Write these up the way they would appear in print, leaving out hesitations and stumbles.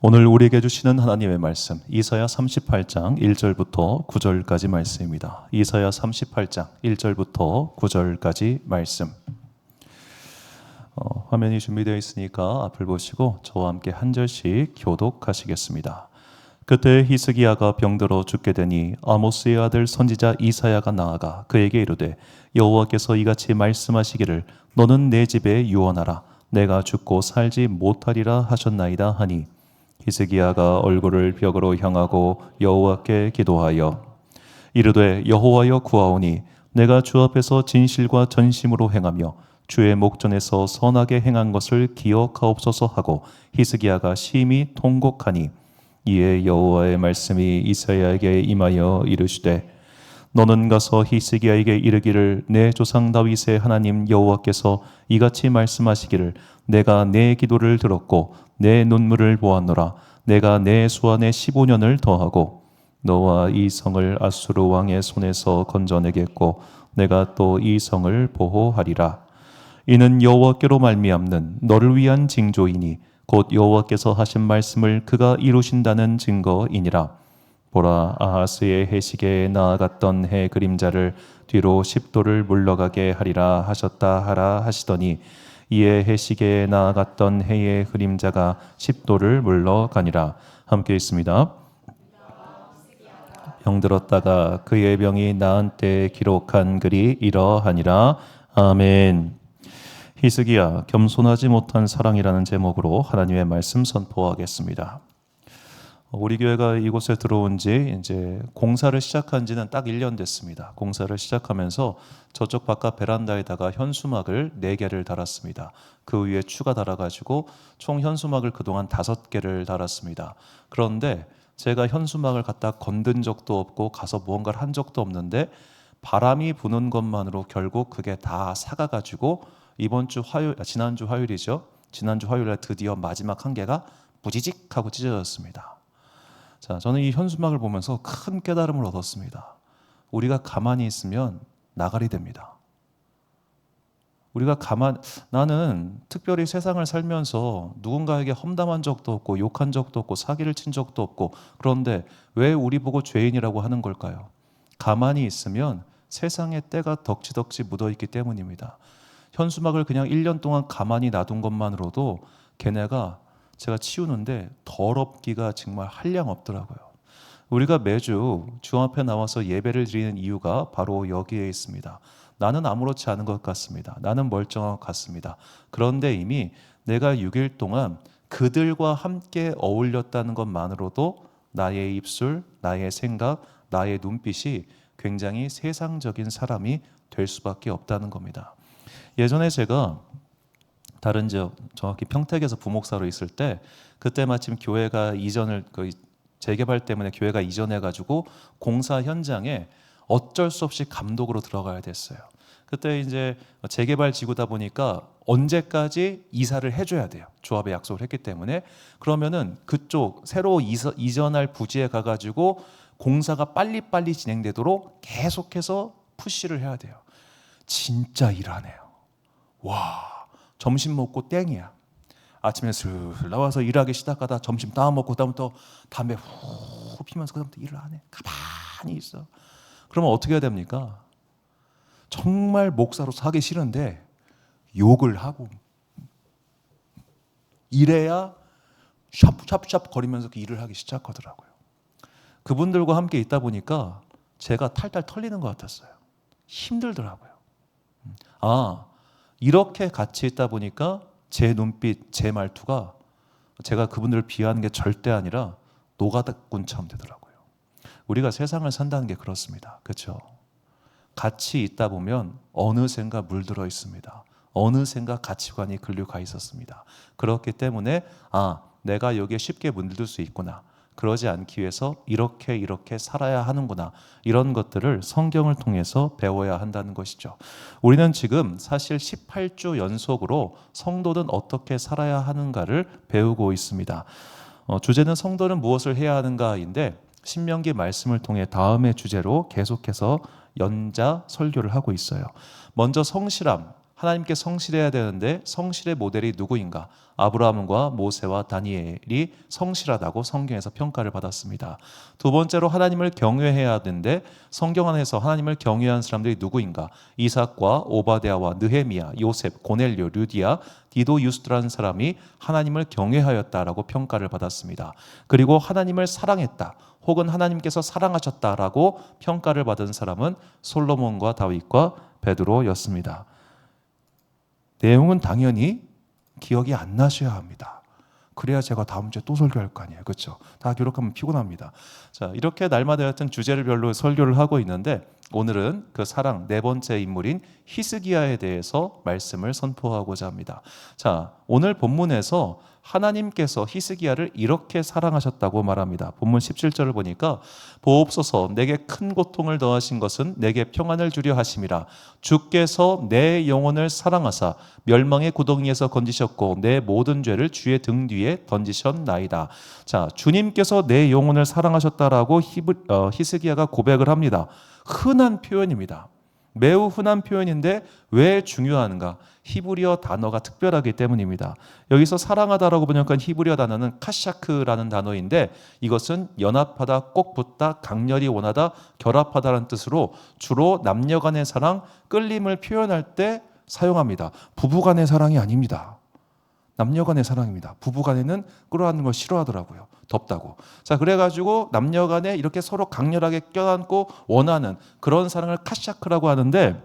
오늘 우리에게 주시는 하나님의 말씀 이사야 38장 1절부터 9절까지 말씀입니다. 이사야 38장 1절부터 9절까지 말씀. 화면이 준비되어 있으니까 앞을 보시고 저와 함께 한 절씩 교독하시겠습니다. 그때 히스기야가 병들어 죽게 되니 아모스의 아들 선지자 이사야가 나아가 그에게 이르되 여호와께서 이같이 말씀하시기를 너는 내 집에 유언하라 내가 죽고 살지 못하리라 하셨나이다 하니 히스기야가 얼굴을 벽으로 향하고 여호와께 기도하여 이르되 여호와여 구하오니 내가 주 앞에서 진실과 전심으로 행하며 주의 목전에서 선하게 행한 것을 기억하옵소서 하고 히스기야가 심히 통곡하니 이에 여호와의 말씀이 이사야에게 임하여 이르시되 너는 가서 히스기야에게 이르기를 내 조상 다윗의 하나님 여호와께서 이같이 말씀하시기를 내가 내 기도를 들었고 내 눈물을 보았노라 내가 내 수완에 15년을 더하고 너와 이 성을 아수르 왕의 손에서 건져내겠고 내가 또 이 성을 보호하리라. 이는 여호와께로 말미암는 너를 위한 징조이니 곧 여호와께서 하신 말씀을 그가 이루신다는 증거이니라. 보라 아하스의 해시계에 나아갔던 해 그림자를 뒤로 10도를 물러가게 하리라 하셨다 하라 하시더니 이에 해시계에 나아갔던 해의 그림자가 10도를 물러가니라. 함께 있습니다. 병들었다가 그의 병이 나은 때에 기록한 글이 이러하니라. 아멘. 히스기야 겸손하지 못한 사랑이라는 제목으로 하나님의 말씀 선포하겠습니다. 우리 교회가 이곳에 들어온 지 이제 공사를 시작한 지는 딱 1년 됐습니다. 공사를 시작하면서 저쪽 바깥 베란다에다가 현수막을 4개를 달았습니다. 그 위에 추가 달아가지고 총 현수막을 그동안 5개를 달았습니다. 그런데 제가 현수막을 갖다 건든 적도 없고 가서 무언가를 한 적도 없는데 바람이 부는 것만으로 결국 그게 다 사가가지고 지난주 화요일이죠. 지난주 화요일에 드디어 마지막 한 개가 부지직 하고 찢어졌습니다. 자, 저는 이 현수막을 보면서 큰 깨달음을 얻었습니다. 우리가 가만히 있으면 나가리 됩니다. 나는 특별히 세상을 살면서 누군가에게 험담한 적도 없고 욕한 적도 없고 사기를 친 적도 없고 그런데 왜 우리 보고 죄인이라고 하는 걸까요? 가만히 있으면 세상의 때가 덕지덕지 묻어있기 때문입니다. 현수막을 그냥 1년 동안 가만히 놔둔 것만으로도 걔네가 제가 치우는데 더럽기가 정말 한량 없더라고요. 우리가 매주 주 앞에 나와서 예배를 드리는 이유가 바로 여기에 있습니다. 나는 아무렇지 않은 것 같습니다. 나는 멀쩡한 것 같습니다. 그런데 이미 내가 6일 동안 그들과 함께 어울렸다는 것만으로도 나의 입술, 나의 생각, 나의 눈빛이 굉장히 세상적인 사람이 될 수밖에 없다는 겁니다. 예전에 제가 다른 지역, 정확히 평택에서 부목사로 있을 때 그때 마침 교회가 재개발 때문에 교회가 이전해가지고 공사 현장에 어쩔 수 없이 감독으로 들어가야 됐어요. 그때 이제 재개발 지구다 보니까 언제까지 이사를 해줘야 돼요. 조합에 약속을 했기 때문에. 그러면은 그쪽 새로 이전할 부지에 가가지고 공사가 빨리빨리 진행되도록 계속해서 푸시를 해야 돼요. 진짜 일하네요. 와, 점심 먹고 땡이야. 아침에 슬슬 나와서 일하기 시작하다 점심 다 먹고 그다음부터 담배 후 피면서 그다음부터 일을 안 해. 가만히 있어. 그러면 어떻게 해야 됩니까? 정말 목사로서 하기 싫은데 욕을 하고 이래야 샵샵샵 거리면서 그 일을 하기 시작하더라고요. 그분들과 함께 있다 보니까 제가 탈탈 털리는 것 같았어요. 힘들더라고요. 이렇게 같이 있다 보니까 제 눈빛, 제 말투가 제가 그분들을 비하하는 게 절대 아니라 노가다꾼처럼 되더라고요. 우리가 세상을 산다는 게 그렇습니다. 그렇죠? 같이 있다 보면 어느샌가 물들어 있습니다. 어느샌가 가치관이 글류가 있었습니다. 그렇기 때문에 내가 여기에 쉽게 물들 수 있구나. 그러지 않기 위해서 이렇게 살아야 하는구나. 이런 것들을 성경을 통해서 배워야 한다는 것이죠. 우리는 지금 사실 18주 연속으로 성도는 어떻게 살아야 하는가를 배우고 있습니다. 주제는 성도는 무엇을 해야 하는가인데 신명기 말씀을 통해 다음의 주제로 계속해서 연자 설교를 하고 있어요. 먼저 성실함. 하나님께 성실해야 되는데 성실의 모델이 누구인가? 아브라함과 모세와 다니엘이 성실하다고 성경에서 평가를 받았습니다. 두 번째로 하나님을 경외해야 되는데 성경 안에서 하나님을 경외한 사람들이 누구인가? 이삭과 오바댜와 느헤미야, 요셉, 고넬료, 류디야, 디도, 유스드라는 사람이 하나님을 경외하였다라고 평가를 받았습니다. 그리고 하나님을 사랑했다, 혹은 하나님께서 사랑하셨다라고 평가를 받은 사람은 솔로몬과 다윗과 베드로였습니다. 내용은 당연히 기억이 안 나셔야 합니다. 그래야 제가 다음 주에 또 설교할 거 아니에요. 그렇죠? 다 기록하면 피곤합니다. 자, 이렇게 날마다 여튼 주제를 별로 설교를 하고 있는데 오늘은 그 사랑 네 번째 인물인 히스기야에 대해서 말씀을 선포하고자 합니다. 자, 오늘 본문에서 하나님께서 히스기야를 이렇게 사랑하셨다고 말합니다. 본문 17절을 보니까 보옵소서 내게 큰 고통을 더하신 것은 내게 평안을 주려 하심이라. 주께서 내 영혼을 사랑하사 멸망의 구덩이에서 건지셨고 내 모든 죄를 주의 등 뒤에 던지셨나이다. 자, 주님께서 내 영혼을 사랑하셨다라고 히스기야가 고백을 합니다. 흔한 표현입니다. 매우 흔한 표현인데 왜 중요한가? 히브리어 단어가 특별하기 때문입니다. 여기서 사랑하다라고 번역한 히브리어 단어는 카샤크라는 단어인데 이것은 연합하다, 꼭 붙다, 강렬히 원하다, 결합하다라는 뜻으로 주로 남녀 간의 사랑, 끌림을 표현할 때 사용합니다. 부부 간의 사랑이 아닙니다. 남녀 간의 사랑입니다. 부부 간에는 끌어안는 걸 싫어하더라고요. 덥다고. 자, 그래가지고 남녀 간에 이렇게 서로 강렬하게 껴안고 원하는 그런 사랑을 카샤크라고 하는데,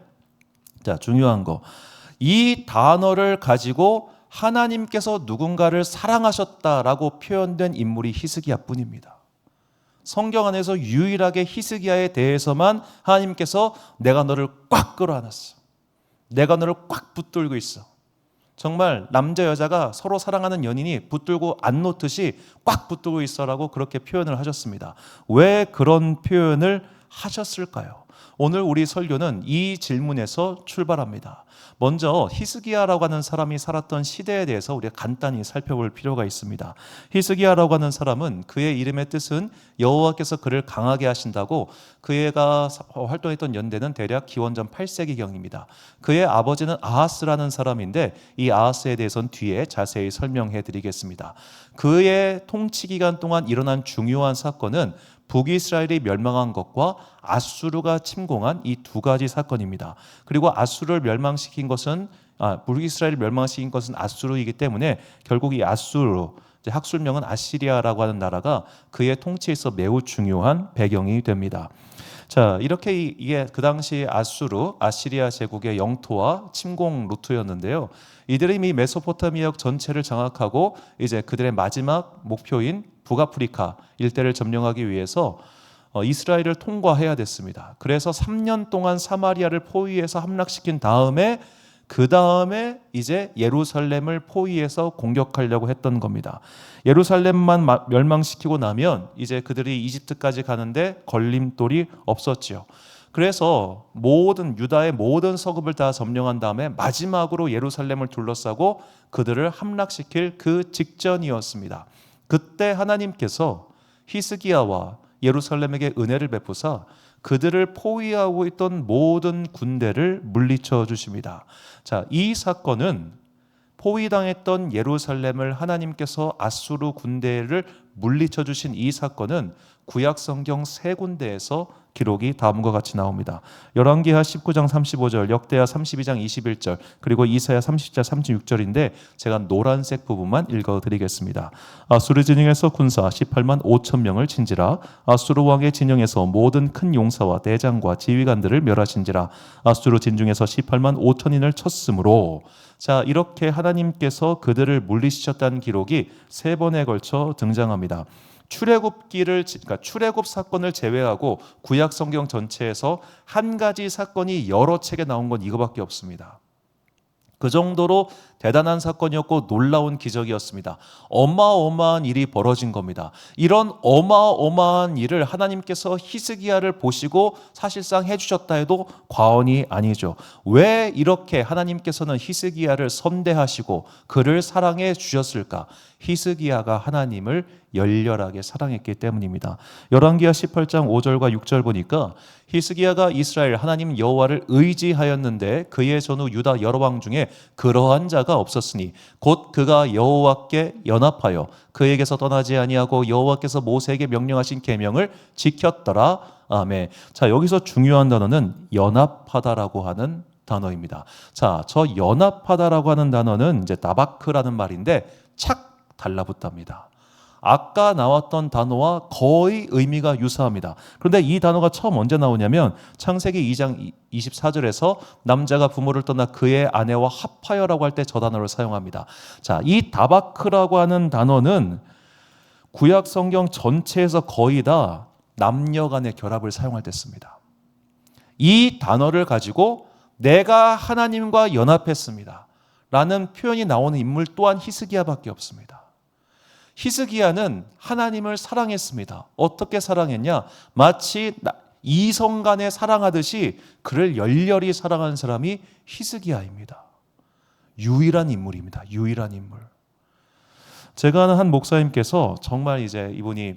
자, 중요한 거. 이 단어를 가지고 하나님께서 누군가를 사랑하셨다라고 표현된 인물이 히스기야뿐입니다. 성경 안에서 유일하게 히스기야에 대해서만 하나님께서 내가 너를 꽉 끌어안았어. 내가 너를 꽉 붙들고 있어. 정말 남자 여자가 서로 사랑하는 연인이 붙들고 안 놓듯이 꽉 붙들고 있어라고 그렇게 표현을 하셨습니다. 왜 그런 표현을 하셨을까요? 오늘 우리 설교는 이 질문에서 출발합니다. 먼저 히스기야라고 하는 사람이 살았던 시대에 대해서 우리가 간단히 살펴볼 필요가 있습니다. 히스기야라고 하는 사람은 그의 이름의 뜻은 여호와께서 그를 강하게 하신다고, 그가 활동했던 연대는 대략 기원전 8세기경입니다. 그의 아버지는 아하스라는 사람인데 이 아하스에 대해서는 뒤에 자세히 설명해 드리겠습니다. 그의 통치 기간 동안 일어난 중요한 사건은 북이스라엘이 멸망한 것과 아수르가 침공한 이 두 가지 사건입니다. 그리고 아수르를 멸망시킨 것은 북이스라엘을 멸망시킨 것은 아수르이기 때문에 결국 이 아수르, 학술명은 아시리아라고 하는 나라가 그의 통치에 있어 매우 중요한 배경이 됩니다. 자, 이렇게 이게 그 당시 아시리아 제국의 영토와 침공 루트였는데요. 이들이 이 메소포타미아 전체를 장악하고 이제 그들의 마지막 목표인 북아프리카 일대를 점령하기 위해서 이스라엘을 통과해야 됐습니다. 그래서 3년 동안 사마리아를 포위해서 함락시킨 다음에 그 다음에 이제 예루살렘을 포위해서 공격하려고 했던 겁니다. 예루살렘만 멸망시키고 나면 이제 그들이 이집트까지 가는데 걸림돌이 없었지요. 그래서 유다의 모든 서급을 다 점령한 다음에 마지막으로 예루살렘을 둘러싸고 그들을 함락시킬 그 직전이었습니다. 그때 하나님께서 히스기야와 예루살렘에게 은혜를 베푸사 그들을 포위하고 있던 모든 군대를 물리쳐 주십니다. 자, 이 사건은 포위당했던 예루살렘을 하나님께서 아수르 군대를 물리쳐 주신 이 사건은 구약 성경 세 군데에서 기록이 다음과 같이 나옵니다. 열왕기하 19장 35절, 역대하 32장 21절, 그리고 이사야 30장 36절인데 제가 노란색 부분만 읽어드리겠습니다. 아수르 진영에서 군사 18만 5천 명을 친지라. 아수르 왕의 진영에서 모든 큰 용사와 대장과 지휘관들을 멸하신지라. 아수르 진중에서 18만 5천인을 쳤으므로. 자, 이렇게 하나님께서 그들을 물리치셨다는 기록이 세 번에 걸쳐 등장합니다. 출애굽 사건을 제외하고 구약 성경 전체에서 한 가지 사건이 여러 책에 나온 건 이거밖에 없습니다. 그 정도로 대단한 사건이었고 놀라운 기적이었습니다. 어마어마한 일이 벌어진 겁니다. 이런 어마어마한 일을 하나님께서 히스기야를 보시고 사실상 해주셨다 해도 과언이 아니죠. 왜 이렇게 하나님께서는 히스기야를 선대하시고 그를 사랑해 주셨을까? 히스기야가 하나님을 열렬하게 사랑했기 때문입니다. 열왕기하 18장 5절과 6절 보니까 히스기야가 이스라엘 하나님 여호와를 의지하였는데 그의 전후 유다 여러 왕 중에 그러한 자가 없었으니 곧 그가 여호와께 연합하여 그에게서 떠나지 아니하고 여호와께서 모세에게 명령하신 계명을 지켰더라. 아멘. 자, 여기서 중요한 단어는 연합하다라고 하는 단어입니다. 자, 저 연합하다라고 하는 단어는 이제 다바크라는 말인데 착 달라붙답니다. 아까 나왔던 단어와 거의 의미가 유사합니다. 그런데 이 단어가 처음 언제 나오냐면 창세기 2장 24절에서 남자가 부모를 떠나 그의 아내와 합하여라고 할 때 저 단어를 사용합니다. 자, 이 다바크라고 하는 단어는 구약 성경 전체에서 거의 다 남녀 간의 결합을 사용할 때 씁니다. 이 단어를 가지고 내가 하나님과 연합했습니다 라는 표현이 나오는 인물 또한 히스기야밖에 없습니다. 히스기야는 하나님을 사랑했습니다. 어떻게 사랑했냐? 마치 이성 간에 사랑하듯이 그를 열렬히 사랑하는 사람이 히스기야입니다. 유일한 인물입니다. 유일한 인물. 제가 아는 한 목사님께서 정말 이제 이분이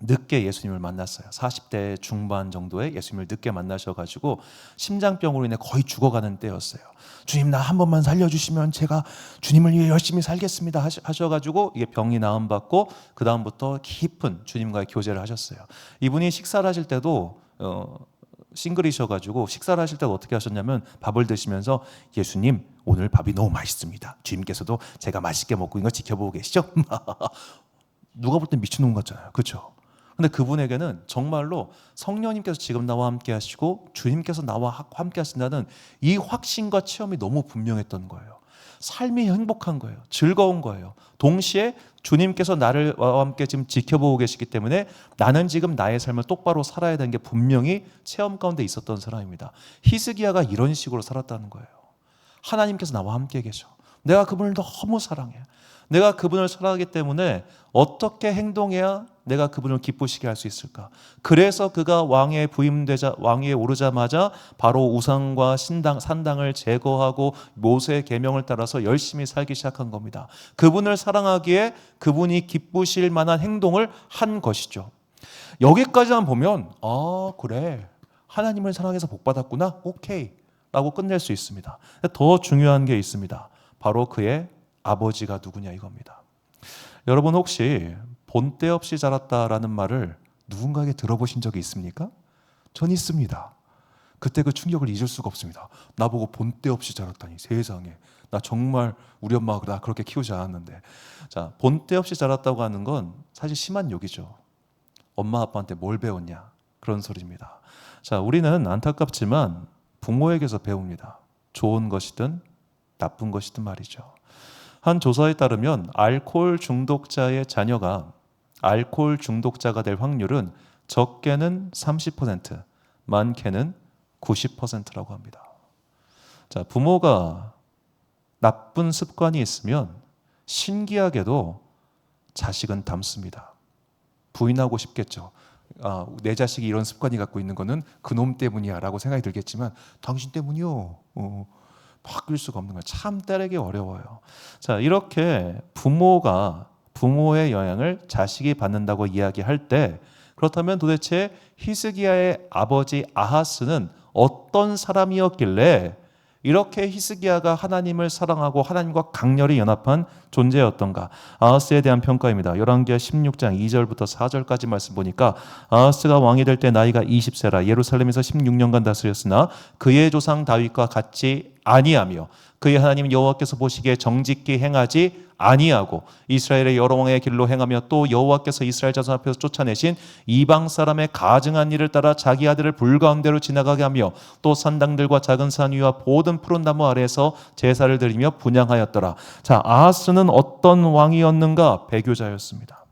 늦게 예수님을 만났어요. 40대 중반 정도에 예수님을 늦게 만나셔가지고 심장병으로 인해 거의 죽어가는 때였어요. 주님, 나 한 번만 살려주시면 제가 주님을 위해 열심히 살겠습니다 하셔가지고 이게 병이 나음받고 그 다음부터 깊은 주님과의 교제를 하셨어요. 이분이 식사를 하실 때도 싱글이셔가지고 식사를 하실 때도 어떻게 하셨냐면 밥을 드시면서 예수님, 오늘 밥이 너무 맛있습니다. 주님께서도 제가 맛있게 먹고 있는 거 지켜보고 계시죠? 누가 볼 땐 미친놈 같잖아요. 그렇죠? 근데 그분에게는 정말로 성령님께서 지금 나와 함께 하시고 주님께서 나와 함께 하신다는 이 확신과 체험이 너무 분명했던 거예요. 삶이 행복한 거예요. 즐거운 거예요. 동시에 주님께서 나를 함께 지금 지켜보고 계시기 때문에 나는 지금 나의 삶을 똑바로 살아야 되는 게 분명히 체험 가운데 있었던 사람입니다. 히스기야가 이런 식으로 살았다는 거예요. 하나님께서 나와 함께 계셔. 내가 그분을 너무 사랑해. 내가 그분을 사랑하기 때문에 어떻게 행동해야 내가 그분을 기쁘시게 할 수 있을까? 그래서 그가 왕에 부임되자 왕위에 오르자마자 바로 우상과 산당을 제거하고 모세의 계명을 따라서 열심히 살기 시작한 겁니다. 그분을 사랑하기에 그분이 기쁘실 만한 행동을 한 것이죠. 여기까지만 보면 그래, 하나님을 사랑해서 복 받았구나, 오케이 라고 끝낼 수 있습니다. 더 중요한 게 있습니다. 바로 그의 아버지가 누구냐 이겁니다. 여러분 혹시 본때 없이 자랐다라는 말을 누군가에게 들어보신 적이 있습니까? 전 있습니다. 그때 그 충격을 잊을 수가 없습니다. 나보고 본때 없이 자랐다니, 세상에. 나 정말 우리 엄마가 나 그렇게 키우지 않았는데. 자, 본때 없이 자랐다고 하는 건 사실 심한 욕이죠. 엄마 아빠한테 뭘 배웠냐, 그런 소리입니다. 자, 우리는 안타깝지만 부모에게서 배웁니다. 좋은 것이든 나쁜 것이든 말이죠. 한 조사에 따르면 알코올 중독자의 자녀가 알코올 중독자가 될 확률은 적게는 30%, 많게는 90%라고 합니다. 자, 부모가 나쁜 습관이 있으면 신기하게도 자식은 닮습니다. 부인하고 싶겠죠. 내 자식이 이런 습관이 갖고 있는 거는 그놈 때문이야 라고 생각이 들겠지만 당신 때문이요. 바뀔 수가 없는 거예요. 참 따르기 어려워요. 자, 이렇게 부모가 부모의 영향을 자식이 받는다고 이야기할 때 그렇다면 도대체 히스기야의 아버지 아하스는 어떤 사람이었길래 이렇게 히스기야가 하나님을 사랑하고 하나님과 강렬히 연합한 존재였던가? 아하스에 대한 평가입니다. 열왕기하 16장 2절부터 4절까지 말씀 보니까 아하스가 왕이 될 때 나이가 20세라 예루살렘에서 16년간 다스렸으나 그의 조상 다윗과 같이 아니하며 그의 하나님 여호와께서 보시기에 정직히 행하지 아니하고 이스라엘의 여러 왕의 길로 행하며 또 여호와께서 이스라엘 자손 앞에서 쫓아내신 이방 사람의 가증한 일을 따라 자기 아들을 불 가운데로 지나가게 하며 또 산당들과 작은 산 위와 모든 푸른 나무 아래에서 제사를 드리며 분향하였더라. 자, 아하스는 어떤 왕이었는가? 배교자였습니다.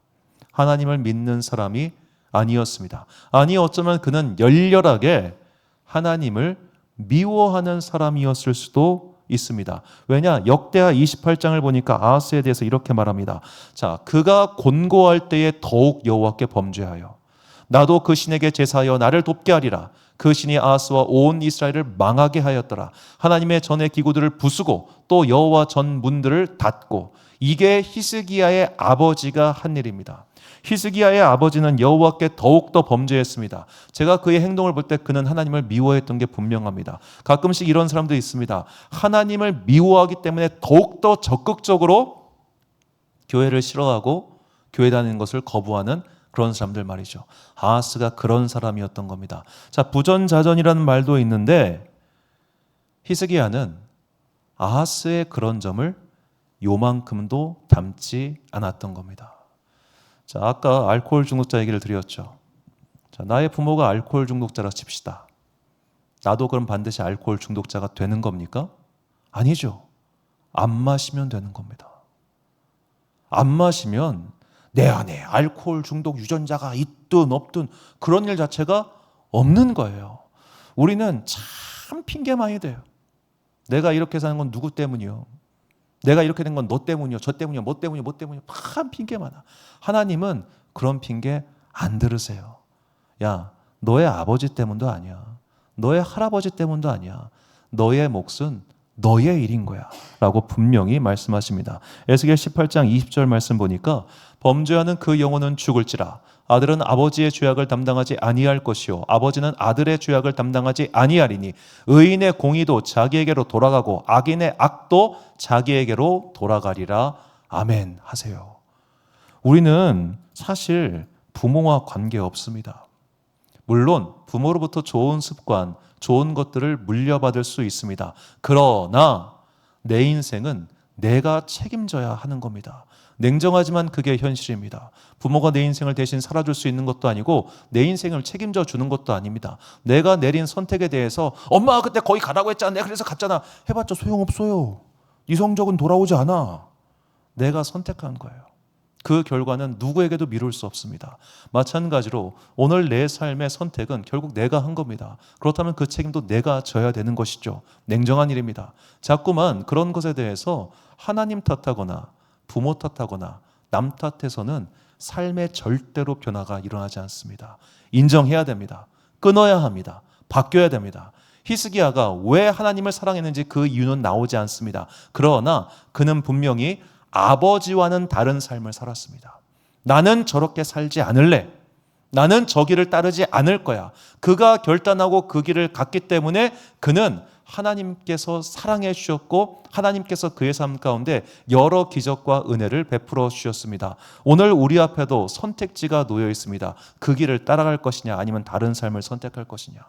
하나님을 믿는 사람이 아니었습니다. 아니 어쩌면 그는 열렬하게 하나님을 미워하는 사람이었을 수도 있습니다. 왜냐? 역대하 28장을 보니까 아하스에 대해서 이렇게 말합니다. 자, 그가 곤고할 때에 더욱 여호와께 범죄하여 나도 그 신에게 제사하여 나를 돕게 하리라. 그 신이 아하스와 온 이스라엘을 망하게 하였더라. 하나님의 전의 기구들을 부수고 또 여호와 전 문들을 닫고. 이게 히스기야의 아버지가 한 일입니다. 히스기야의 아버지는 여호와께 더욱더 범죄했습니다. 제가 그의 행동을 볼 때 그는 하나님을 미워했던 게 분명합니다. 가끔씩 이런 사람도 있습니다. 하나님을 미워하기 때문에 더욱더 적극적으로 교회를 싫어하고 교회 다니는 것을 거부하는 그런 사람들 말이죠. 아하스가 그런 사람이었던 겁니다. 자, 부전자전이라는 말도 있는데 히스기야는 아하스의 그런 점을 요만큼도 닮지 않았던 겁니다. 자, 아까 알코올 중독자 얘기를 드렸죠. 자, 나의 부모가 알코올 중독자라 칩시다. 나도 그럼 반드시 알코올 중독자가 되는 겁니까? 아니죠. 안 마시면 되는 겁니다. 안 마시면 내 안에 알코올 중독 유전자가 있든 없든 그런 일 자체가 없는 거예요. 우리는 참 핑계 많이 대요. 내가 이렇게 사는 건 누구 때문이요? 내가 이렇게 된 건 너 때문이요, 저 때문이요, 뭐 때문이요, 뭐 때문이요. 참 핑계 많아. 하나님은 그런 핑계 안 들으세요. 야, 너의 아버지 때문도 아니야. 너의 할아버지 때문도 아니야. 너의 몫은 너의 일인 거야 라고 분명히 말씀하십니다. 에스겔 18장 20절 말씀 보니까 범죄하는 그 영혼은 죽을지라. 아들은 아버지의 죄악을 담당하지 아니할 것이요 아버지는 아들의 죄악을 담당하지 아니하리니 의인의 공의도 자기에게로 돌아가고 악인의 악도 자기에게로 돌아가리라. 아멘 하세요. 우리는 사실 부모와 관계없습니다. 물론 부모로부터 좋은 습관, 좋은 것들을 물려받을 수 있습니다. 그러나 내 인생은 내가 책임져야 하는 겁니다. 냉정하지만 그게 현실입니다. 부모가 내 인생을 대신 살아줄 수 있는 것도 아니고 내 인생을 책임져 주는 것도 아닙니다. 내가 내린 선택에 대해서 엄마가 그때 거기 가라고 했잖아. 내가 그래서 갔잖아. 해봤자 소용없어요. 네 성적은 돌아오지 않아. 내가 선택한 거예요. 그 결과는 누구에게도 미룰 수 없습니다. 마찬가지로 오늘 내 삶의 선택은 결국 내가 한 겁니다. 그렇다면 그 책임도 내가 져야 되는 것이죠. 냉정한 일입니다. 자꾸만 그런 것에 대해서 하나님 탓하거나 부모 탓하거나 남 탓해서는 삶의 절대로 변화가 일어나지 않습니다. 인정해야 됩니다. 끊어야 합니다. 바뀌어야 됩니다. 히스기야가 왜 하나님을 사랑했는지 그 이유는 나오지 않습니다. 그러나 그는 분명히 아버지와는 다른 삶을 살았습니다. 나는 저렇게 살지 않을래. 나는 저 길을 따르지 않을 거야. 그가 결단하고 그 길을 갔기 때문에 그는 하나님께서 사랑해 주셨고 하나님께서 그의 삶 가운데 여러 기적과 은혜를 베풀어 주셨습니다. 오늘 우리 앞에도 선택지가 놓여 있습니다. 그 길을 따라갈 것이냐 아니면 다른 삶을 선택할 것이냐.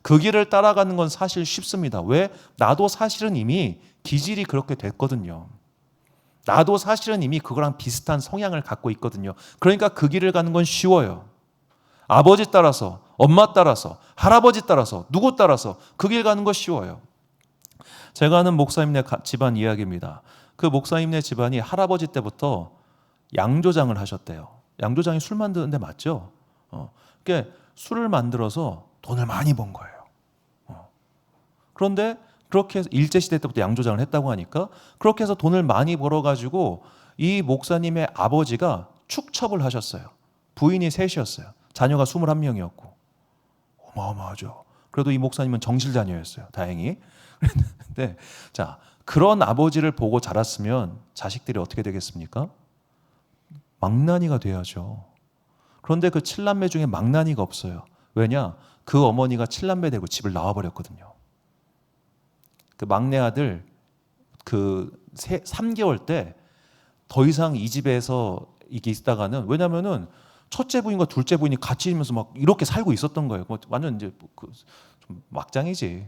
그 길을 따라가는 건 사실 쉽습니다. 왜? 나도 사실은 이미 기질이 그렇게 됐거든요. 나도 사실은 이미 그거랑 비슷한 성향을 갖고 있거든요. 그러니까 그 길을 가는 건 쉬워요. 아버지 따라서, 엄마 따라서, 할아버지 따라서, 누구 따라서 그 길 가는 거 쉬워요. 제가 아는 목사님네 집안 이야기입니다. 그 목사님네 집안이 할아버지 때부터 양조장을 하셨대요. 양조장이 술 만드는 데 맞죠? 그러니까 술을 만들어서 돈을 많이 번 거예요. 그런데 그렇게 해서 일제시대 때부터 양조장을 했다고 하니까 그렇게 해서 돈을 많이 벌어가지고 이 목사님의 아버지가 축첩을 하셨어요. 부인이 셋이었어요. 자녀가 21명이었고 어마어마하죠. 그래도 이 목사님은 정실자녀였어요. 다행히. 그런데 자, 그런 아버지를 보고 자랐으면 자식들이 어떻게 되겠습니까? 망나니가 돼야죠. 그런데 그 7남매 중에 망나니가 없어요. 왜냐? 그 어머니가 7남매 되고 집을 나와버렸거든요. 그 막내 아들 그 3개월 때 더 이상 이 집에서 이게 있다가는 왜냐면은 첫째 부인과 둘째 부인이 같이 있면서 막 이렇게 살고 있었던 거예요. 완전 이제 좀 막장이지.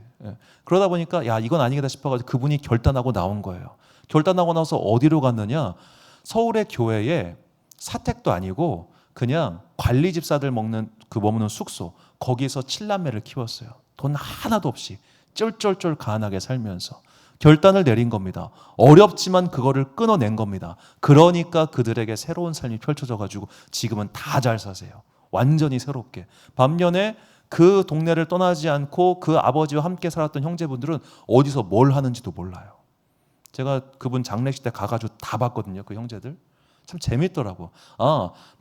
그러다 보니까 야 이건 아니겠다 싶어가지고 그분이 결단하고 나온 거예요. 결단하고 나서 어디로 갔느냐? 서울의 교회에 사택도 아니고 그냥 관리 집사들 머무는 숙소 거기서 7남매를 키웠어요. 돈 하나도 없이 쩔쩔쩔 가난하게 살면서 결단을 내린 겁니다. 어렵지만 그거를 끊어낸 겁니다. 그러니까 그들에게 새로운 삶이 펼쳐져 가지고 지금은 다 잘 사세요. 완전히 새롭게. 반면에 그 동네를 떠나지 않고 그 아버지와 함께 살았던 형제분들은 어디서 뭘 하는지도 몰라요. 제가 그분 장례식 때 가가지고 다 봤거든요. 그 형제들. 참 재밌더라고.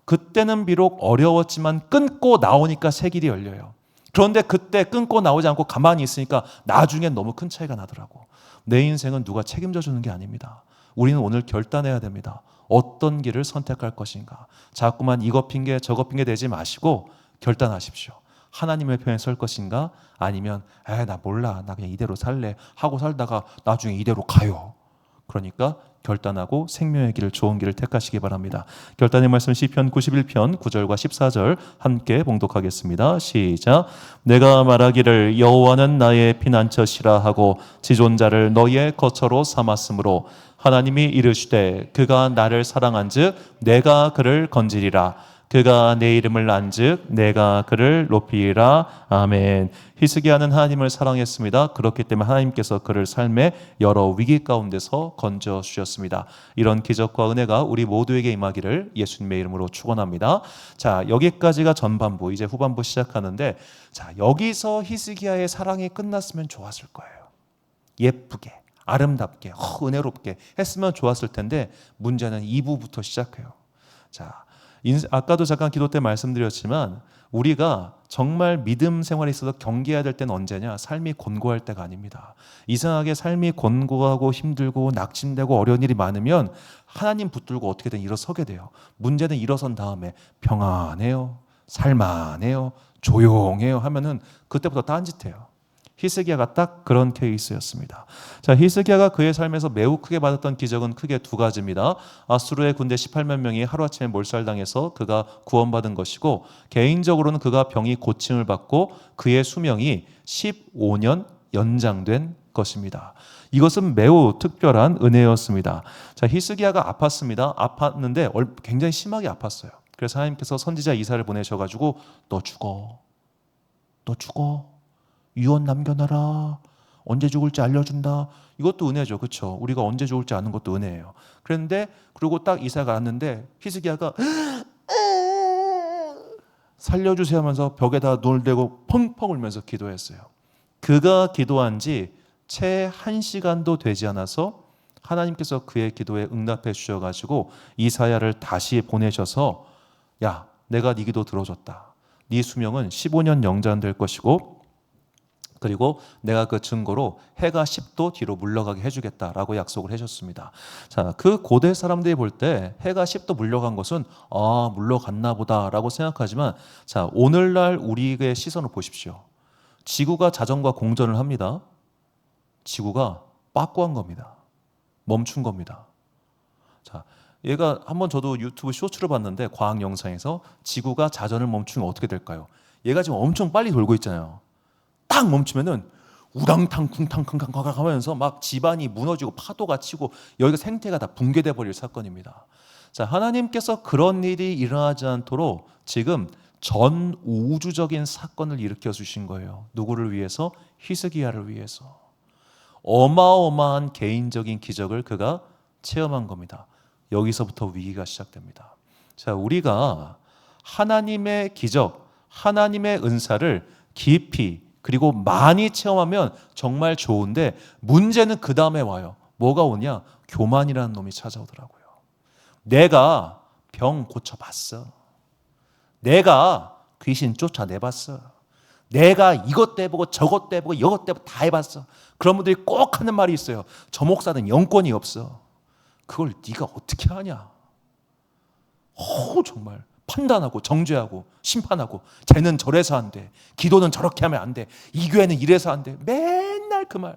그때는 비록 어려웠지만 끊고 나오니까 새 길이 열려요. 그런데 그때 끊고 나오지 않고 가만히 있으니까 나중엔 너무 큰 차이가 나더라고. 내 인생은 누가 책임져 주는 게 아닙니다. 우리는 오늘 결단해야 됩니다. 어떤 길을 선택할 것인가. 자꾸만 이거 핑계 저거 핑계 대지 마시고 결단하십시오. 하나님의 편에 설 것인가, 아니면 나 몰라, 나 그냥 이대로 살래 하고 살다가 나중에 이대로 가요. 그러니까 결단하고 생명의 길을, 좋은 길을 택하시기 바랍니다. 결단의 말씀 시편 91편 9절과 14절 함께 봉독하겠습니다. 시작. 내가 말하기를 여호와는 나의 피난처시라 하고 지존자를 너희의 거처로 삼았으므로 하나님이 이르시되 그가 나를 사랑한즉 내가 그를 건지리라. 그가 내 이름을 안즉 내가 그를 높이리라. 아멘. 히스기야는 하나님을 사랑했습니다. 그렇기 때문에 하나님께서 그를 삶의 여러 위기 가운데서 건져 주셨습니다. 이런 기적과 은혜가 우리 모두에게 임하기를 예수님의 이름으로 축원합니다. 자, 여기까지가 전반부, 이제 후반부 시작하는데, 자, 여기서 히스기야의 사랑이 끝났으면 좋았을 거예요. 예쁘게, 아름답게, 은혜롭게 했으면 좋았을 텐데, 문제는 2부부터 시작해요. 자, 아까도 잠깐 기도 때 말씀드렸지만 우리가 정말 믿음 생활에 있어서 경계해야 될 때는 언제냐? 삶이 곤고할 때가 아닙니다. 이상하게 삶이 곤고하고 힘들고 낙심되고 어려운 일이 많으면 하나님 붙들고 어떻게든 일어서게 돼요. 문제는 일어선 다음에 평안해요, 살만해요, 조용해요 하면은 그때부터 딴짓해요. 히스기야가 딱 그런 케이스였습니다. 자, 히스기야가 그의 삶에서 매우 크게 받았던 기적은 크게 두 가지입니다. 아수르의 군대 18만 명이 하루아침에 몰살당해서 그가 구원받은 것이고, 개인적으로는 그가 병이 고침을 받고 그의 수명이 15년 연장된 것입니다. 이것은 매우 특별한 은혜였습니다. 자, 히스기야가 아팠습니다. 아팠는데 굉장히 심하게 아팠어요. 그래서 하나님께서 선지자 이사를 보내셔가지고 너 죽어, 유언 남겨놔라, 언제 죽을지 알려준다. 이것도 은혜죠, 그렇죠? 우리가 언제 죽을지 아는 것도 은혜예요. 그런데 그리고 딱 이사가 왔는데 히스기야가 살려주세요 하면서 벽에다 눈을 대고 펑펑 울면서 기도했어요. 그가 기도한 지 채 1시간도 되지 않아서 하나님께서 그의 기도에 응답해 주셔가지고 이사야를 다시 보내셔서, 야, 내가 네 기도 들어줬다. 네 수명은 15년 연장될 것이고, 그리고 내가 그 증거로 해가 10도 뒤로 물러가게 해주겠다라고 약속을 해줬습니다. 자, 그 고대 사람들이 볼 때 해가 10도 물러간 것은 물러갔나 보다라고 생각하지만, 자, 오늘날 우리의 시선을 보십시오. 지구가 자전과 공전을 합니다. 지구가 빠꾸한 겁니다. 멈춘 겁니다. 자, 얘가 한번 저도 유튜브 쇼츠를 봤는데 과학 영상에서 지구가 자전을 멈추면 어떻게 될까요? 얘가 지금 엄청 빨리 돌고 있잖아요. 딱 멈추면은 우당탕 쿵탕쿵탕 하면서 막 지반이 무너지고 파도가 치고 여기가 생태가 다 붕괴돼 버릴 사건입니다. 자, 하나님께서 그런 일이 일어나지 않도록 지금 전 우주적인 사건을 일으켜 주신 거예요. 누구를 위해서? 히스기야를 위해서. 어마어마한 개인적인 기적을 그가 체험한 겁니다. 여기서부터 위기가 시작됩니다. 자, 우리가 하나님의 기적, 하나님의 은사를 깊이 그리고 많이 체험하면 정말 좋은데, 문제는 그 다음에 와요. 뭐가 오냐? 교만이라는 놈이 찾아오더라고요. 내가 병 고쳐봤어. 내가 귀신 쫓아내봤어. 내가 이것도 해보고 저것도 해보고 이것도 해보고 다 해봤어. 그런 분들이 꼭 하는 말이 있어요. 저 목사는 영권이 없어. 그걸 네가 어떻게 하냐? 정말 판단하고 정죄하고 심판하고, 쟤는 저래서 안 돼, 기도는 저렇게 하면 안 돼, 이 교회는 이래서 안 돼. 맨날 그 말.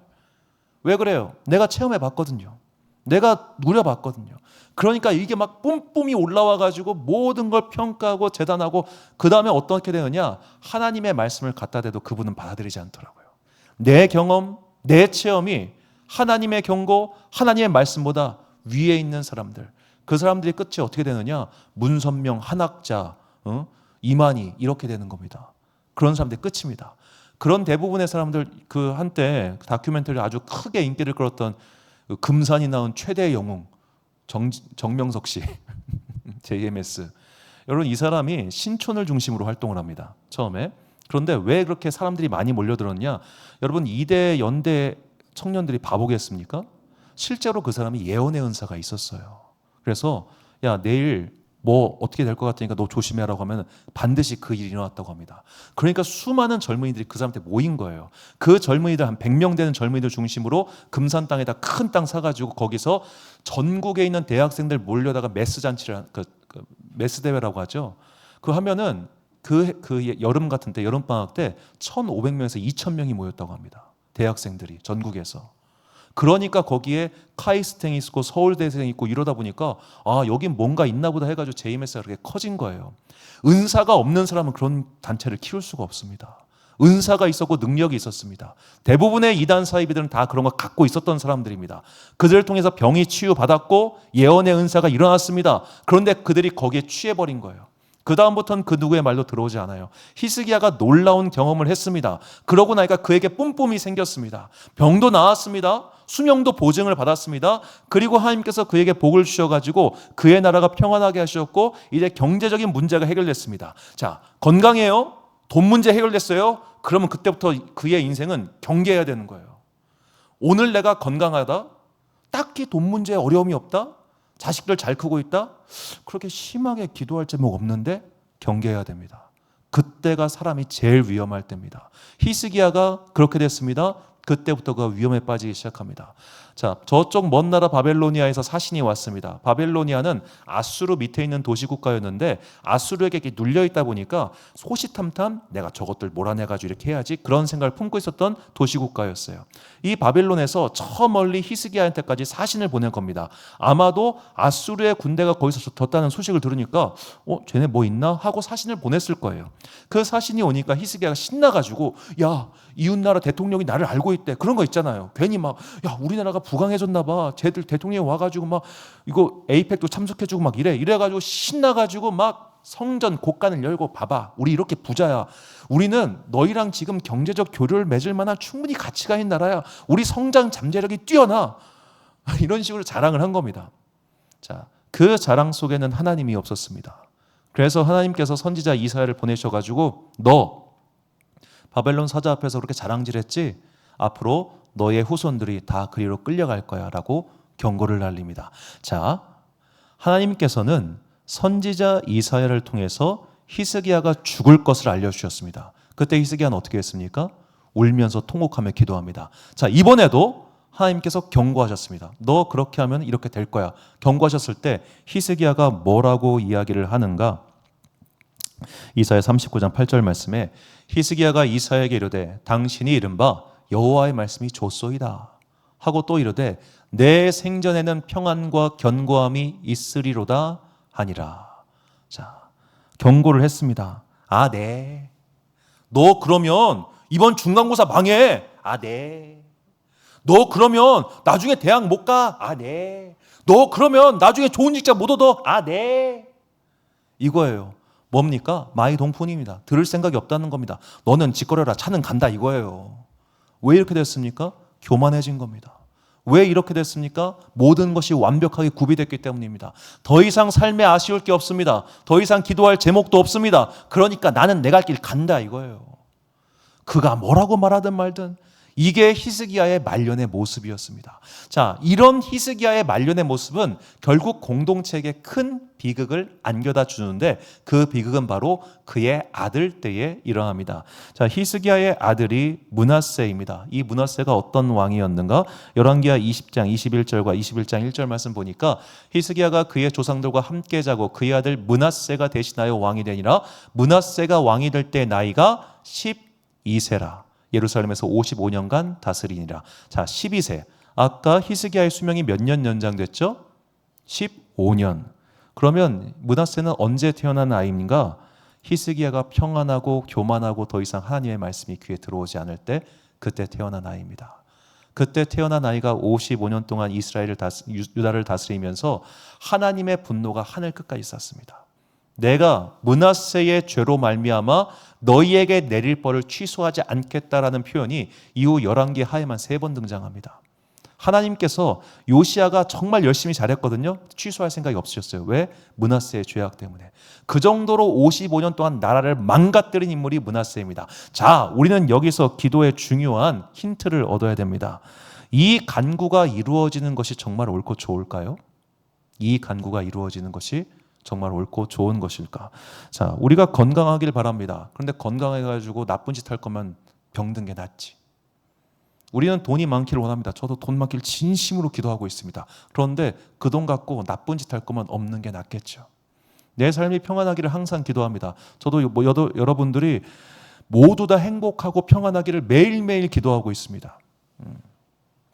왜 그래요? 내가 체험해 봤거든요. 내가 누려봤거든요. 그러니까 이게 막 뿜뿜이 올라와가지고 모든 걸 평가하고 재단하고, 그 다음에 어떻게 되느냐? 하나님의 말씀을 갖다 대도 그분은 받아들이지 않더라고요. 내 경험, 내 체험이 하나님의 경고, 하나님의 말씀보다 위에 있는 사람들, 그 사람들의 끝이 어떻게 되느냐? 문선명, 한학자, 이만희, 이렇게 되는 겁니다. 그런 사람들의 끝입니다. 그런 대부분의 사람들, 그 한때 다큐멘터리 아주 크게 인기를 끌었던 금산이 나온 최대의 영웅 정명석 씨 JMS, 여러분 이 사람이 신촌을 중심으로 활동을 합니다. 처음에. 그런데 왜 그렇게 사람들이 많이 몰려들었냐? 여러분 이대 연대 청년들이 바보겠습니까? 실제로 그 사람이 예언의 은사가 있었어요. 그래서 야 내일 뭐 어떻게 될 것 같으니까 너 조심해라고 하면 반드시 그 일이 일어났다고 합니다. 그러니까 수많은 젊은이들이 그 사람한테 모인 거예요. 그 젊은이들 한 100명 되는 젊은이들 중심으로 금산 땅에다 큰 땅 사가지고 거기서 전국에 있는 대학생들 몰려다가 메스 잔치를 그 메스 대회라고 하죠. 그 하면은 그 여름 같은 때 여름 방학 때 1,500명에서 2,000명이 모였다고 합니다. 대학생들이 전국에서. 그러니까 거기에 카이스트생이 있고 서울대생이 있고 이러다 보니까 아 여긴 뭔가 있나 보다 해가지고 JMS가 그렇게 커진 거예요. 은사가 없는 사람은 그런 단체를 키울 수가 없습니다. 은사가 있었고 능력이 있었습니다. 대부분의 이단 사이비들은 다 그런 거 갖고 있었던 사람들입니다. 그들을 통해서 병이 치유받았고 예언의 은사가 일어났습니다. 그런데 그들이 거기에 취해버린 거예요. 그 다음부터는 그 누구의 말도 들어오지 않아요. 히스기야가 놀라운 경험을 했습니다. 그러고 나니까 그에게 뿜뿜이 생겼습니다. 병도 나았습니다. 수명도 보증을 받았습니다. 그리고 하나님께서 그에게 복을 주셔가지고 그의 나라가 평안하게 하셨고 이제 경제적인 문제가 해결됐습니다. 자, 건강해요? 돈 문제 해결됐어요? 그러면 그때부터 그의 인생은 경계해야 되는 거예요. 오늘 내가 건강하다? 딱히 돈 문제에 어려움이 없다? 자식들 잘 크고 있다? 그렇게 심하게 기도할 제목 없는데 경계해야 됩니다. 그때가 사람이 제일 위험할 때입니다. 히스기야가 그렇게 됐습니다. 그때부터 그 위험에 빠지기 시작합니다. 자, 저쪽 먼 나라 바벨로니아에서 사신이 왔습니다. 바벨로니아는 아수르 밑에 있는 도시국가였는데 아수르에게 이렇게 눌려 있다 보니까 소시탐탐 내가 저것들 몰아내가지고 이렇게 해야지 그런 생각을 품고 있었던 도시국가였어요. 이 바벨론에서 저 멀리 히스기야한테까지 사신을 보낸 겁니다. 아마도 아수르의 군대가 거기서 졌다는 소식을 들으니까 쟤네 뭐 있나? 하고 사신을 보냈을 거예요. 그 사신이 오니까 히스기야가 신나가지고 야 이웃나라 대통령이 나를 알고 있대. 그런 거 있잖아요. 괜히 막 야 우리나라가 부강해졌나 봐. 쟤들 대통령이 와가지고 막 이거 에이펙도 참석해주고 막 이래가지고 신나가지고 막 성전 곳간을 열고 봐봐. 우리 이렇게 부자야. 우리는 너희랑 지금 경제적 교류를 맺을 만한 충분히 가치가 있는 나라야. 우리 성장 잠재력이 뛰어나. 이런 식으로 자랑을 한 겁니다. 자, 그 자랑 속에는 하나님이 없었습니다. 그래서 하나님께서 선지자 이사야를 보내셔가지고 너 바벨론 사자 앞에서 그렇게 자랑질했지? 앞으로 너의 후손들이 다 그리로 끌려갈 거야 라고 경고를 날립니다. 자, 하나님께서는 선지자 이사야를 통해서 히스기야가 죽을 것을 알려주셨습니다. 그때 히스기야는 어떻게 했습니까? 울면서 통곡하며 기도합니다. 자, 이번에도 하나님께서 경고하셨습니다. 너 그렇게 하면 이렇게 될 거야. 경고하셨을 때 히스기야가 뭐라고 이야기를 하는가? 이사야 39장 8절 말씀에 히스기야가 이사야에게 이르되 당신이 이른바 여호와의 말씀이 좋소이다 하고 또 이르되 내 생전에는 평안과 견고함이 있으리로다 하니라. 자, 경고를 했습니다. 아, 네. 너 그러면 이번 중간고사 망해. 아, 네. 너 그러면 나중에 대학 못 가. 아, 네. 너 그러면 나중에 좋은 직장 못 얻어. 아, 네. 이거예요. 뭡니까? 마이 동폰입니다. 들을 생각이 없다는 겁니다. 너는 직거래라 차는 간다 이거예요. 왜 이렇게 됐습니까? 교만해진 겁니다. 왜 이렇게 됐습니까? 모든 것이 완벽하게 구비됐기 때문입니다. 더 이상 삶에 아쉬울 게 없습니다. 더 이상 기도할 제목도 없습니다. 그러니까 나는 내 갈 길 간다 이거예요. 그가 뭐라고 말하든 말든 이게 히스기야의 말년의 모습이었습니다. 자, 이런 히스기야의 말년의 모습은 결국 공동체에게 큰 비극을 안겨다 주는데 그 비극은 바로 그의 아들 때에 일어납니다. 자, 히스기야의 아들이 므낫세입니다. 이 므낫세가 어떤 왕이었는가? 열왕기하 20장 21절과 21장 1절 말씀 보니까 히스기야가 그의 조상들과 함께 자고 그의 아들 므낫세가 대신하여 왕이 되니라. 므낫세가 왕이 될 때 나이가 12세라. 예루살렘에서 55년간 다스리니라. 자, 12세. 아까 히스기야의 수명이 몇 년 연장됐죠? 15년. 그러면 므낫세는 언제 태어난 아이인가? 히스기야가 평안하고 교만하고 더 이상 하나님의 말씀이 귀에 들어오지 않을 때 그때 태어난 아이입니다. 그때 태어난 아이가 55년 동안 유다를 다스리면서 하나님의 분노가 하늘 끝까지 쌌습니다. 내가 므낫세의 죄로 말미암아 너희에게 내릴 벌을 취소하지 않겠다라는 표현이 이후 열왕기 하에만 3번 등장합니다. 하나님께서 요시야가 정말 열심히 잘했거든요. 취소할 생각이 없으셨어요. 왜? 므낫세의 죄악 때문에. 그 정도로 55년 동안 나라를 망가뜨린 인물이 므낫세입니다. 자, 우리는 여기서 기도의 중요한 힌트를 얻어야 됩니다. 이 간구가 이루어지는 것이 정말 옳고 좋을까요? 이 간구가 이루어지는 것이 정말 옳고 좋은 것일까? 자, 우리가 건강하길 바랍니다. 그런데 건강해가지고 나쁜 짓 할 거면 병든 게 낫지. 우리는 돈이 많기를 원합니다. 저도 돈 많기를 진심으로 기도하고 있습니다. 그런데 그 돈 갖고 나쁜 짓 할 거면 없는 게 낫겠죠. 내 삶이 평안하기를 항상 기도합니다. 저도 여러분들이 모두 다 행복하고 평안하기를 매일매일 기도하고 있습니다.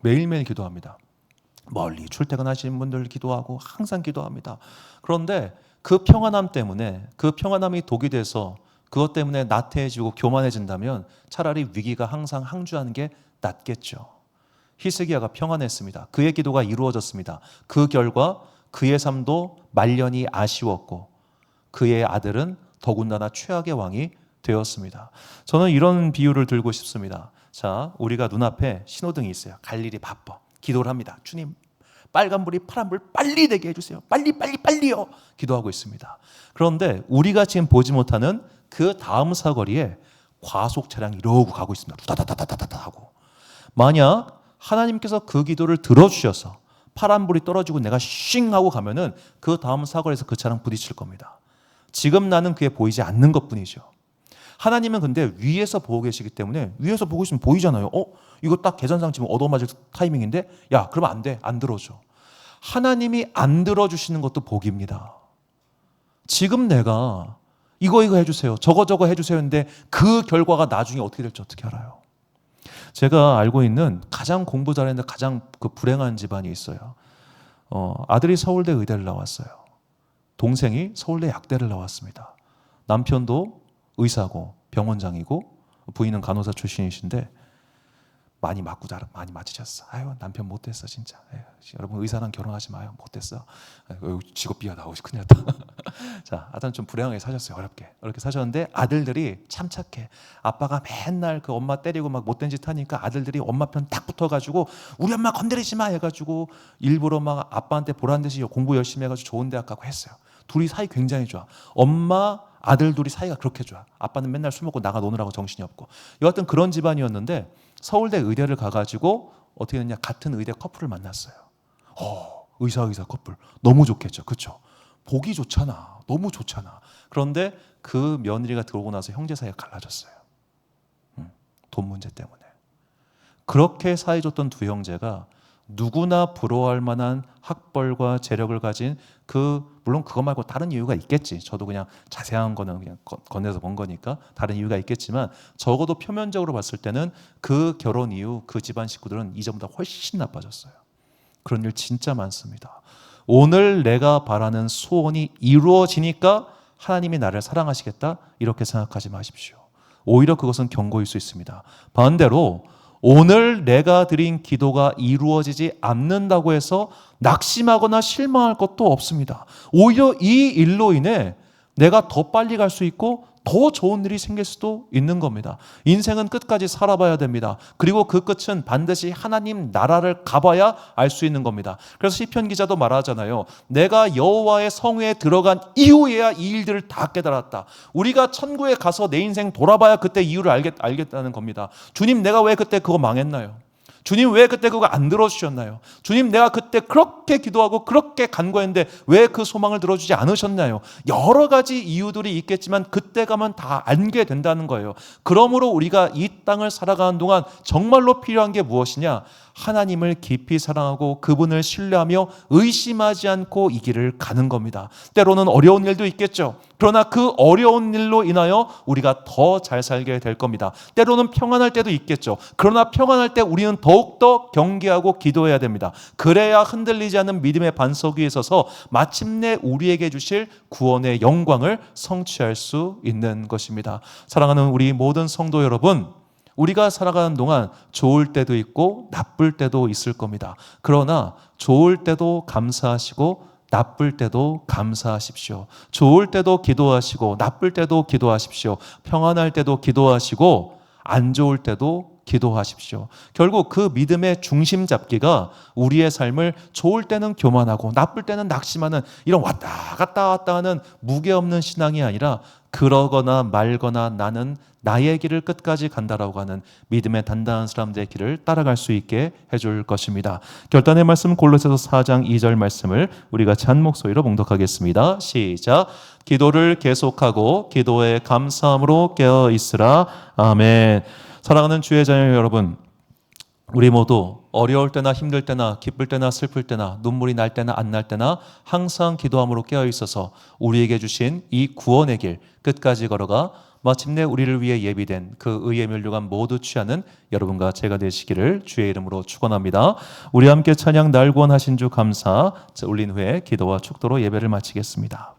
매일매일 기도합니다. 멀리 출퇴근하시는 분들 기도하고 항상 기도합니다. 그런데 그 평안함 때문에, 그 평안함이 독이 돼서 그것 때문에 나태해지고 교만해진다면 차라리 위기가 항상 항주하는 게 낫겠죠. 히스기야가 평안했습니다. 그의 기도가 이루어졌습니다. 그 결과 그의 삶도 말년이 아쉬웠고 그의 아들은 더군다나 최악의 왕이 되었습니다. 저는 이런 비유를 들고 싶습니다. 자, 우리가 눈앞에 신호등이 있어요. 갈 일이 바빠. 기도를 합니다. 주님, 빨간불이 파란불 빨리 되게 해주세요. 빨리요. 기도하고 있습니다. 그런데 우리가 지금 보지 못하는 그 다음 사거리에 과속 차량이 이러고 가고 있습니다. 다다다다다다 하고. 만약 하나님께서 그 기도를 들어주셔서 파란불이 떨어지고 내가 쉥 하고 가면은 그 다음 사거리에서 그 차량 부딪힐 겁니다. 지금 나는 그게 보이지 않는 것뿐이죠. 하나님은 근데 위에서 보고 계시기 때문에 위에서 보고 있으면 보이잖아요. 이거 딱 계산상 지금 얻어맞을 타이밍인데 야, 그러면 안 돼. 안 들어줘. 하나님이 안 들어주시는 것도 복입니다. 지금 내가 이거 해주세요. 저거 해주세요. 했는데 그 결과가 나중에 어떻게 될지 어떻게 알아요? 제가 알고 있는 가장 공부 잘했는데 가장 그 불행한 집안이 있어요. 아들이 서울대 의대를 나왔어요. 동생이 서울대 약대를 나왔습니다. 남편도 의사고 병원장이고 부인은 간호사 출신이신데 많이 맞으셨어. 아유, 남편 못됐어 진짜. 아유, 여러분 의사랑 결혼하지 마요. 못됐어. 직업 비하 나오시 큰일 났다. 자, 하여튼 좀 불행하게 사셨어요. 어렵게 사셨는데 아들들이 참 착해. 아빠가 맨날 그 엄마 때리고 막 못된 짓 하니까 아들들이 엄마 편 딱 붙어가지고 우리 엄마 건드리지 마 해가지고 일부러 막 아빠한테 보란 듯이 공부 열심히 해가지고 좋은 대학 가고 했어요. 둘이 사이 굉장히 좋아. 엄마 아들 둘이 사이가 그렇게 좋아. 아빠는 맨날 술 먹고 나가 노느라고 정신이 없고. 여하튼 그런 집안이었는데 서울대 의대를 가가지고 어떻게 됐냐, 같은 의대 커플을 만났어요. 의사 커플 너무 좋겠죠, 그렇죠? 보기 좋잖아, 너무 좋잖아. 그런데 그 며느리가 들어오고 나서 형제 사이가 갈라졌어요. 돈 문제 때문에. 그렇게 사이좋던 두 형제가 누구나 부러워할 만한 학벌과 재력을 가진 물론 그거 말고 다른 이유가 있겠지. 저도 그냥 자세한 거는 그냥 건네서 본 거니까 다른 이유가 있겠지만 적어도 표면적으로 봤을 때는 그 결혼 이후 그 집안 식구들은 이전보다 훨씬 나빠졌어요. 그런 일 진짜 많습니다. 오늘 내가 바라는 소원이 이루어지니까 하나님이 나를 사랑하시겠다 이렇게 생각하지 마십시오. 오히려 그것은 경고일 수 있습니다. 반대로 오늘 내가 드린 기도가 이루어지지 않는다고 해서 낙심하거나 실망할 것도 없습니다. 오히려 이 일로 인해 내가 더 빨리 갈 수 있고 더 좋은 일이 생길 수도 있는 겁니다. 인생은 끝까지 살아봐야 됩니다. 그리고 그 끝은 반드시 하나님 나라를 가봐야 알 수 있는 겁니다. 그래서 시편 기자도 말하잖아요. 내가 여호와의 성회에 들어간 이후에야 이 일들을 다 깨달았다. 우리가 천국에 가서 내 인생 돌아봐야 그때 이유를 알겠다는 겁니다. 주님, 내가 왜 그때 그거 망했나요? 주님, 왜 그때 그거 안 들어주셨나요? 주님, 내가 그때 그렇게 기도하고 그렇게 간구했는데 왜 그 소망을 들어주지 않으셨나요? 여러 가지 이유들이 있겠지만 그때 가면 다 알게 된다는 거예요. 그러므로 우리가 이 땅을 살아가는 동안 정말로 필요한 게 무엇이냐? 하나님을 깊이 사랑하고 그분을 신뢰하며 의심하지 않고 이 길을 가는 겁니다. 때로는 어려운 일도 있겠죠. 그러나 그 어려운 일로 인하여 우리가 더 잘 살게 될 겁니다. 때로는 평안할 때도 있겠죠. 그러나 평안할 때 우리는 더욱더 경계하고 기도해야 됩니다. 그래야 흔들리지 않는 믿음의 반석 위에 서서 마침내 우리에게 주실 구원의 영광을 성취할 수 있는 것입니다. 사랑하는 우리 모든 성도 여러분, 우리가 살아가는 동안 좋을 때도 있고 나쁠 때도 있을 겁니다. 그러나 좋을 때도 감사하시고 나쁠 때도 감사하십시오. 좋을 때도 기도하시고 나쁠 때도 기도하십시오. 평안할 때도 기도하시고 안 좋을 때도 기도하십시오. 결국 그 믿음의 중심 잡기가 우리의 삶을 좋을 때는 교만하고 나쁠 때는 낙심하는 이런 왔다 갔다 하는 무게 없는 신앙이 아니라 그러거나 말거나 나는 나의 길을 끝까지 간다라고 하는 믿음의 단단한 사람들의 길을 따라갈 수 있게 해줄 것입니다. 결단의 말씀 골로새서 4장 2절 말씀을 우리 같이 한 목소리로 봉독하겠습니다. 시작. 기도를 계속하고 기도에 감사함으로 깨어 있으라. 아멘. 사랑하는 주의 자녀 여러분, 우리 모두 어려울 때나 힘들 때나 기쁠 때나 슬플 때나 눈물이 날 때나 안 날 때나 항상 기도함으로 깨어 있어서 우리에게 주신 이 구원의 길 끝까지 걸어가 마침내 우리를 위해 예비된 그 의의 면류관 모두 취하는 여러분과 제가 되시기를 주의 이름으로 축원합니다. 우리 함께 찬양 날 구원하신 주 감사 올린 후에 기도와 축도로 예배를 마치겠습니다.